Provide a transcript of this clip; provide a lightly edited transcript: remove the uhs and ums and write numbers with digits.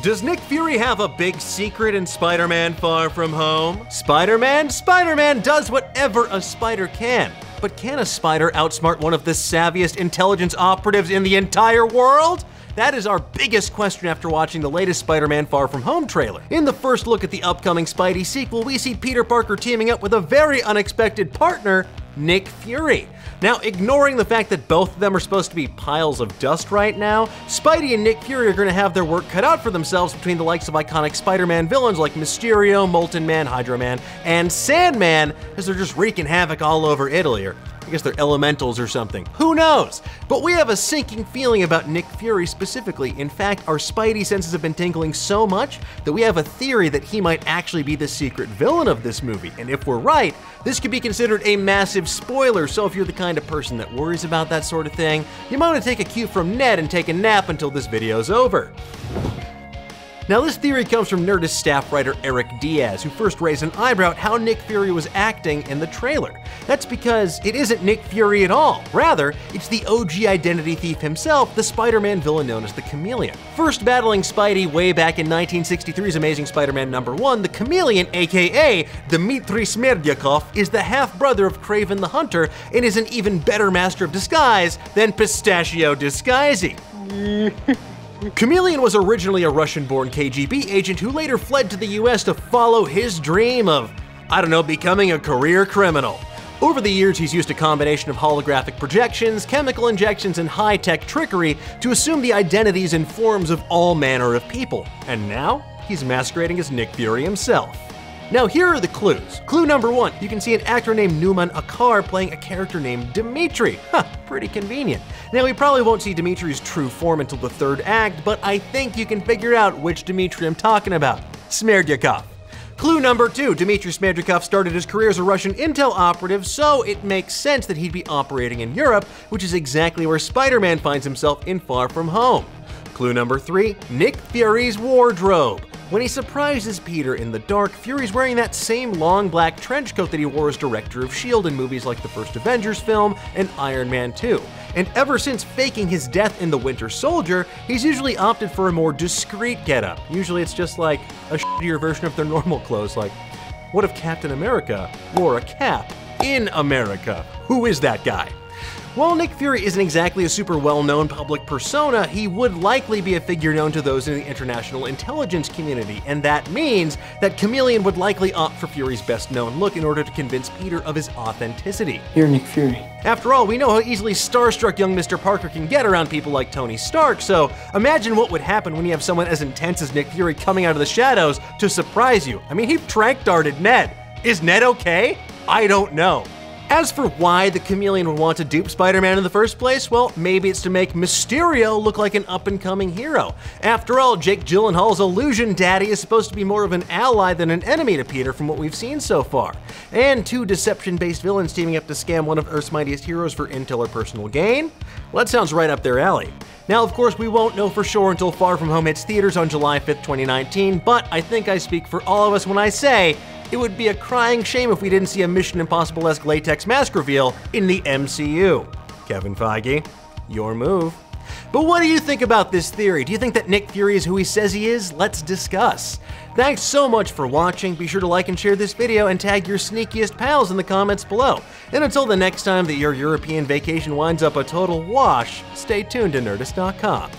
Does Nick Fury have a big secret in Spider-Man Far From Home? Spider-Man does whatever a spider can. But can a spider outsmart one of the savviest intelligence operatives in the entire world? That is our biggest question after watching the latest Spider-Man Far From Home trailer. In the first look at the upcoming Spidey sequel, we see Peter Parker teaming up with a very unexpected partner, Nick Fury. Now, ignoring the fact that both of them are supposed to be piles of dust right now, Spidey and Nick Fury are going to have their work cut out for themselves between the likes of iconic Spider-Man villains like Mysterio, Molten Man, Hydro Man, and Sandman, as they're just wreaking havoc all over Italy, or I guess they're elementals or something. Who knows? But we have a sinking feeling about Nick Fury specifically. In fact, our Spidey senses have been tingling so much that we have a theory that he might actually be the secret villain of this movie. And if we're right, this could be considered a massive spoiler, so if you're the kind of person that worries about that sort of thing, you might want to take a cue from Ned and take a nap until this video's over. Now, this theory comes from Nerdist staff writer Eric Diaz, who first raised an eyebrow at how Nick Fury was acting in the trailer. That's because it isn't Nick Fury at all. Rather, it's the OG identity thief himself, the Spider-Man villain known as the Chameleon. First battling Spidey way back in 1963's Amazing Spider-Man #1, the Chameleon, aka Dmitry Smerdyakov, is the half-brother of Kraven the Hunter and is an even better master of disguise than Pistachio Disguisey. Chameleon was originally a Russian-born KGB agent who later fled to the US to follow his dream of, becoming a career criminal. Over the years, he's used a combination of holographic projections, chemical injections, and high-tech trickery to assume the identities and forms of all manner of people. And now, he's masquerading as Nick Fury himself. Now, here are the clues. Clue number 1, you can see an actor named Numan Akar playing a character named Dimitri. Pretty convenient. Now, we probably won't see Dimitri's true form until the 3rd act, but I think you can figure out which Dimitri I'm talking about. Smerdyakov. Clue number 2, Dmitry Smerdyakov started his career as a Russian intel operative, so it makes sense that he'd be operating in Europe, which is exactly where Spider-Man finds himself in Far From Home. Clue number 3, Nick Fury's wardrobe. When he surprises Peter in the dark, Fury's wearing that same long black trench coat that he wore as director of S.H.I.E.L.D. in movies like the first Avengers film and Iron Man 2. And ever since faking his death in The Winter Soldier, he's usually opted for a more discreet getup. Usually it's just like a shittier version of their normal clothes, like, what if Captain America wore a cap in America? Who is that guy? While Nick Fury isn't exactly a super well-known public persona, he would likely be a figure known to those in the international intelligence community, and that means that Chameleon would likely opt for Fury's best-known look in order to convince Peter of his authenticity. You're Nick Fury. After all, we know how easily starstruck young Mr. Parker can get around people like Tony Stark, so imagine what would happen when you have someone as intense as Nick Fury coming out of the shadows to surprise you. I mean, he trank-darted Ned. Is Ned okay? I don't know. As for why the Chameleon would want to dupe Spider-Man in the first place, well, maybe it's to make Mysterio look like an up-and-coming hero. After all, Jake Gyllenhaal's illusion daddy is supposed to be more of an ally than an enemy to Peter from what we've seen so far. And 2 deception-based villains teaming up to scam one of Earth's mightiest heroes for intel or personal gain? Well, that sounds right up their alley. Now, of course, we won't know for sure until Far From Home hits theaters on July 5th, 2019, but I think I speak for all of us when I say it would be a crying shame if we didn't see a Mission Impossible-esque latex mask reveal in the MCU. Kevin Feige, your move. But what do you think about this theory? Do you think that Nick Fury is who he says he is? Let's discuss. Thanks so much for watching. Be sure to like and share this video and tag your sneakiest pals in the comments below. And until the next time that your European vacation winds up a total wash, stay tuned to Nerdist.com.